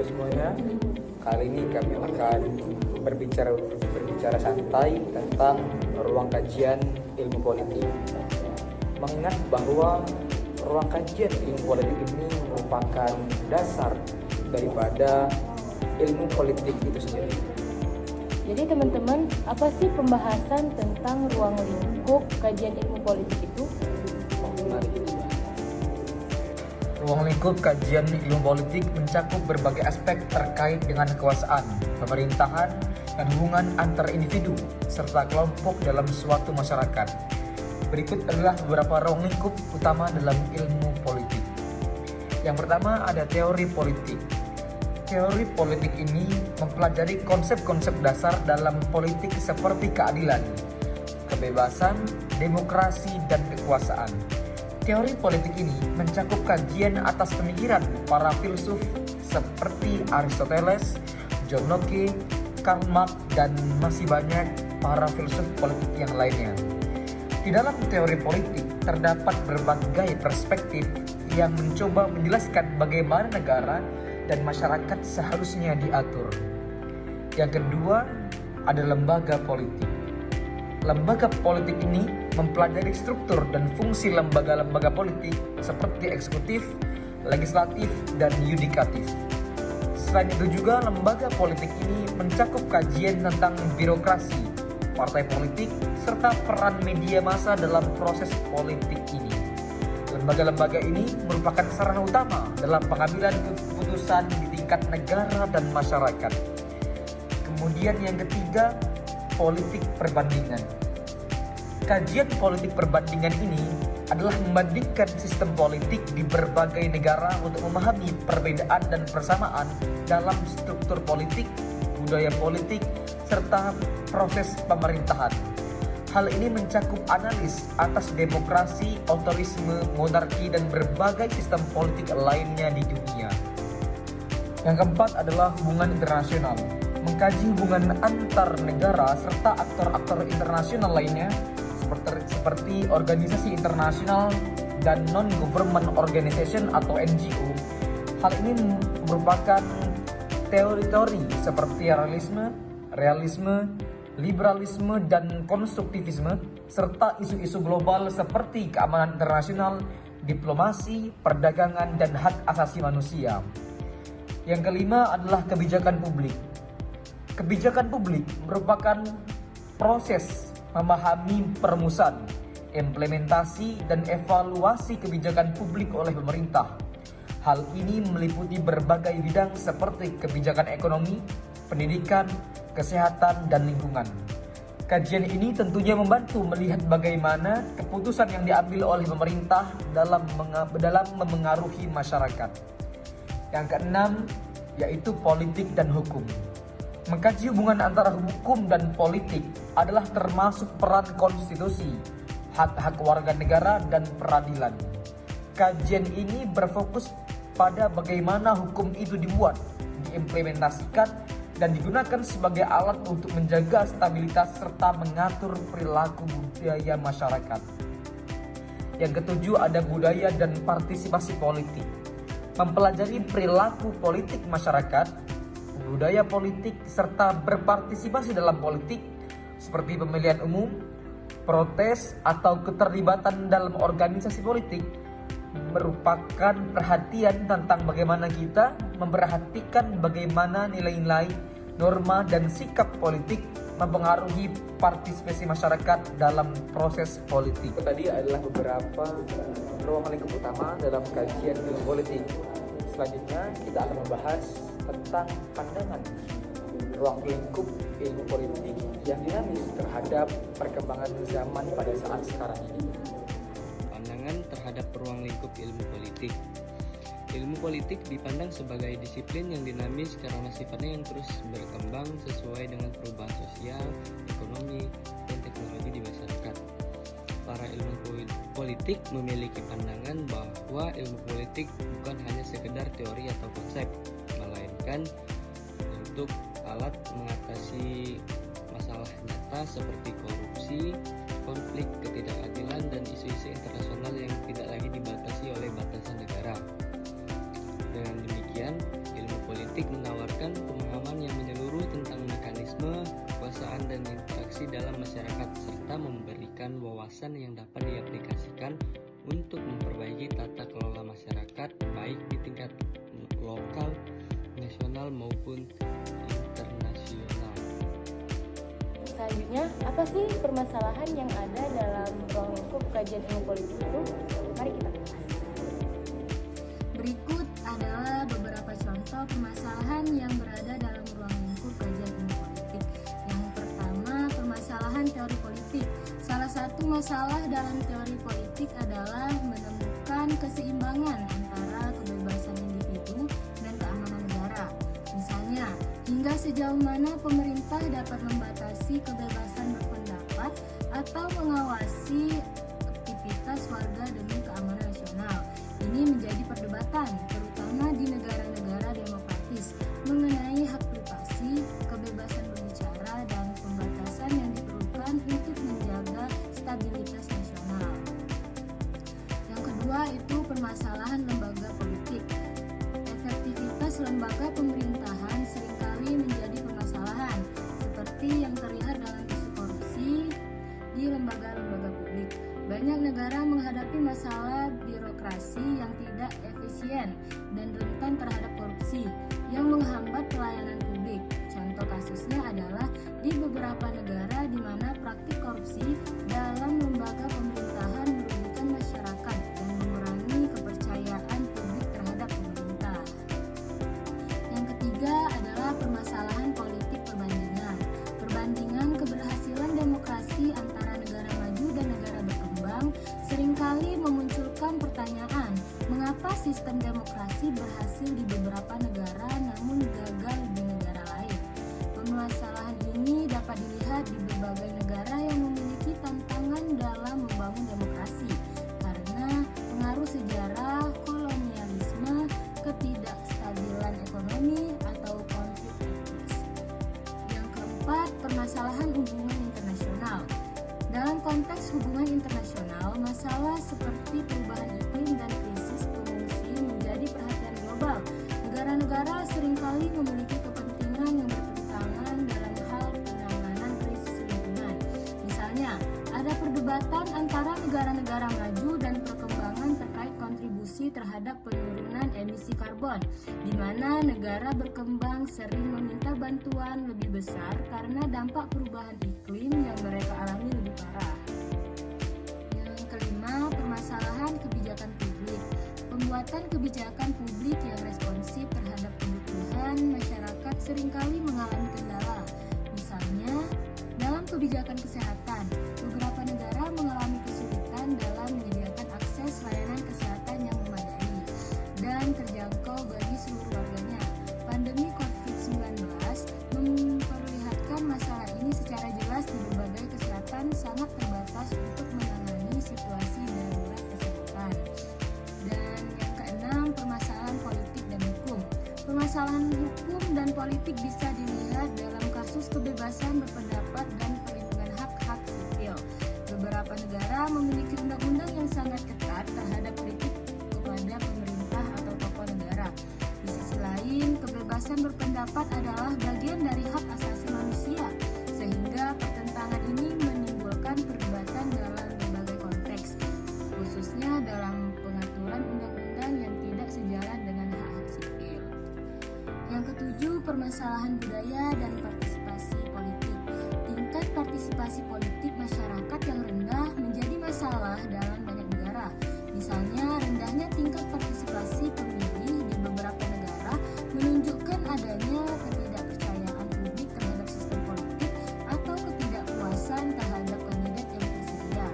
semuanya. Kali ini kami akan berbicara santai tentang ruang kajian ilmu politik. Mengingat bahwa ruang kajian ilmu politik ini merupakan dasar daripada ilmu politik itu sendiri. Jadi teman-teman, apa sih pembahasan tentang ruang lingkup kajian ilmu politik itu? Mari kita bahas. Ruang lingkup kajian ilmu politik mencakup berbagai aspek terkait dengan kekuasaan, pemerintahan, dan hubungan antar individu serta kelompok dalam suatu masyarakat. Berikut adalah beberapa ruang lingkup utama dalam ilmu politik. Yang pertama ada teori politik. Teori politik ini mempelajari konsep-konsep dasar dalam politik seperti keadilan, kebebasan, demokrasi, dan kekuasaan. Teori politik ini mencakup kajian atas pemikiran para filsuf seperti Aristoteles, John Locke, Karl Marx, dan masih banyak para filsuf politik yang lainnya. Di dalam teori politik terdapat berbagai perspektif yang mencoba menjelaskan bagaimana negara dan masyarakat seharusnya diatur. Yang kedua ada lembaga politik. Lembaga politik ini mempelajari struktur dan fungsi lembaga-lembaga politik seperti eksekutif, legislatif, dan yudikatif. Selain itu juga lembaga politik ini mencakup kajian tentang birokrasi, partai politik, serta peran media massa dalam proses politik ini. Lembaga-lembaga ini merupakan sarana utama dalam pengambilan keputusan di tingkat negara dan masyarakat. Kemudian yang ketiga, politik perbandingan. Kajian politik perbandingan ini adalah membandingkan sistem politik di berbagai negara untuk memahami perbedaan dan persamaan dalam struktur politik, budaya politik, serta proses pemerintahan. Hal ini mencakup analis atas demokrasi, otorisme, monarki, dan berbagai sistem politik lainnya di dunia. Yang keempat adalah hubungan internasional. Mengkaji hubungan antar negara serta aktor-aktor internasional lainnya seperti organisasi internasional dan non-government organization atau NGO. Hal ini merupakan teori-teori seperti realisme, liberalisme, dan konstruktivisme, serta isu-isu global seperti keamanan internasional, diplomasi, perdagangan, dan hak asasi manusia. Yang kelima adalah kebijakan publik. Kebijakan publik merupakan proses memahami perumusan, implementasi, dan evaluasi kebijakan publik oleh pemerintah. Hal ini meliputi berbagai bidang seperti kebijakan ekonomi, pendidikan, kesehatan, dan lingkungan. Kajian ini tentunya membantu melihat bagaimana keputusan yang diambil oleh pemerintah dalam memengaruhi masyarakat. Yang keenam, yaitu politik dan hukum. Mengkaji hubungan antara hukum dan politik adalah termasuk peran konstitusi, hak-hak warga negara, dan peradilan. Kajian ini berfokus pada bagaimana hukum itu dibuat, diimplementasikan, dan digunakan sebagai alat untuk menjaga stabilitas serta mengatur perilaku budaya masyarakat. Yang ketujuh ada budaya dan partisipasi politik. Mempelajari perilaku politik masyarakat, budaya politik, serta berpartisipasi dalam politik seperti pemilihan umum, protes, atau keterlibatan dalam organisasi politik merupakan perhatian tentang bagaimana kita memperhatikan bagaimana nilai-nilai, norma, dan sikap politik mempengaruhi partisipasi masyarakat dalam proses politik. Itu tadi adalah beberapa ruang lingkup utama dalam kajian ilmu politik. Selanjutnya kita akan membahas tentang pandangan ruang lingkup ilmu politik yang dinamis terhadap perkembangan zaman pada saat sekarang ini. Pandangan terhadap ruang lingkup ilmu politik. Ilmu politik dipandang sebagai disiplin yang dinamis karena sifatnya yang terus berkembang sesuai dengan perubahan sosial, ekonomi, dan teknologi di masyarakat. Para ilmu politik memiliki pandangan bahwa ilmu politik bukan hanya sekedar teori atau konsep, melainkan untuk alat mengatasi masalah nyata seperti korupsi, konflik, ketidakadilan, dan isu-isu internasional yang tidak lagi dibatasi oleh batasan negara. Dengan demikian, ilmu politik politik menawarkan pemahaman yang menyeluruh tentang mekanisme, kekuasaan, dan interaksi dalam masyarakat, serta memberikan wawasan yang dapat diaplikasikan untuk memperbaiki tata kelola masyarakat, baik di tingkat lokal, nasional, maupun internasional. Selanjutnya, apa sih permasalahan yang ada dalam ruang lingkup kajian ilmu politik itu? Mari kita bahas. Berikut adalah beberapa contoh permasalahan yang berada dalam ruang lingkup kajian ilmu politik. Yang pertama, permasalahan teori politik. Salah satu masalah dalam teori politik adalah menemukan keseimbangan antara kebebasan individu dan keamanan negara. Misalnya, hingga sejauh mana pemerintah dapat membatasi kebebasan berpendapat atau mengawasi aktivitas warga demi keamanan nasional. Ini menjadi perdebatan, terutama di negara-negara demokratis, mengenai hak privasi, kebebasan berbicara, dan pembatasan yang diperlukan untuk menjaga stabilitas nasional. Yang kedua itu permasalahan lembaga politik. Efektivitas lembaga pemerintahan seringkali menjadi permasalahan, seperti yang terlihat dalam isu korupsi di lembaga-lembaga publik. Banyak negara menghadapi masalah birokrasi yang tidak efisien dan rentan terhadap korupsi yang menghambat pelayanan publik. Contoh kasusnya adalah di beberapa negara di mana praktik korupsi dalam lembaga pemerintahan merugikan masyarakat dan mengurangi kepercayaan publik terhadap pemerintah. Yang ketiga adalah permasalahan politik perbandingan. Perbandingan keberhasilan demokrasi antara negara maju dan negara berkembang seringkali memunculkan pertanyaan, mengapa sistem demokrasi berhasil di beberapa negara namun gagal di negara lain? Permasalahan ini dapat dilihat di berbagai negara yang memiliki tantangan dalam membangun demokrasi karena pengaruh sejarah, kolonialisme, ketidakstabilan ekonomi, atau konflik etnis. Yang keempat, permasalahan hubungan internasional. Dalam konteks hubungan internasional, masalah seperti perubahan iklim dan krisis pengungsi menjadi perhatian global. Negara-negara seringkali memiliki kepentingan yang bertentangan dalam hal penanganan krisis lingkungan. Misalnya, ada perdebatan antara negara-negara maju dan perkembangan terkait kontribusi terhadap penurunan emisi karbon, di mana negara berkembang sering meminta bantuan lebih besar karena dampak perubahan iklim yang mereka alami lebih parah. Yang kelima, permasalahan kebijakan publik. Pembuatan kebijakan publik yang responsif terhadap kebutuhan masyarakat seringkali mengalami kendala. Misalnya, dalam kebijakan kesehatan, beberapa negara mengalami kesulitan dalam menyediakan akses layanan kesehatan yang memadai dan terjangkau bagi seluruh warganya. Pandemi COVID-19 memperlihatkan masalah ini secara jelas di berbagai kesehatan sangat terbatas untuk menangani situasi darurat kesehatan. Dan yang keenam, permasalahan politik dan hukum. Permasalahan hukum dan politik bisa dilihat dalam kasus kebebasan berpendapat dan perlindungan hak-hak sipil. Beberapa negara memiliki undang-undang yang sangat ketat terhadap kritik kepada pemerintah atau tokoh negara. Di sisi lain, kebebasan berpendapat adalah bagian dari hak asasi manusia, sehingga pertentangan ini menimbulkan perdebatan dalam berbagai konteks, khususnya dalam pengaturan undang-undang yang tidak sejalan dengan hak-hak sipil. Yang ketujuh, permasalahan budaya dan partisipasi politik. Tingkat partisipasi politik masyarakat yang rendah menjadi masalah dalam banyak negara. Misalnya, rendahnya tingkat partisipasi pemilih di beberapa negara menunjukkan adanya ketidakpercayaan publik terhadap sistem politik atau ketidakpuasan terhadap kandidat yang tersedia.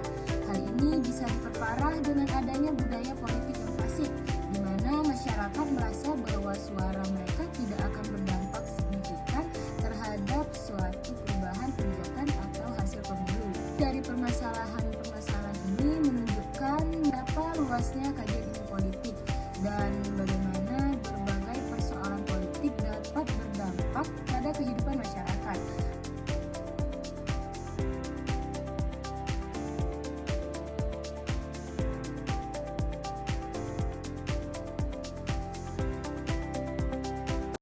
Hal ini bisa diperparah dengan adanya budaya politik yang fasik, di mana masyarakat merasa bahwa suara mereka tidak akan berdampak signifikan terhadap suatu perubahan kebijakan atau hasil pemilu. Dari permasalahan-permasalahan ini menunjukkan berapa luasnya kajian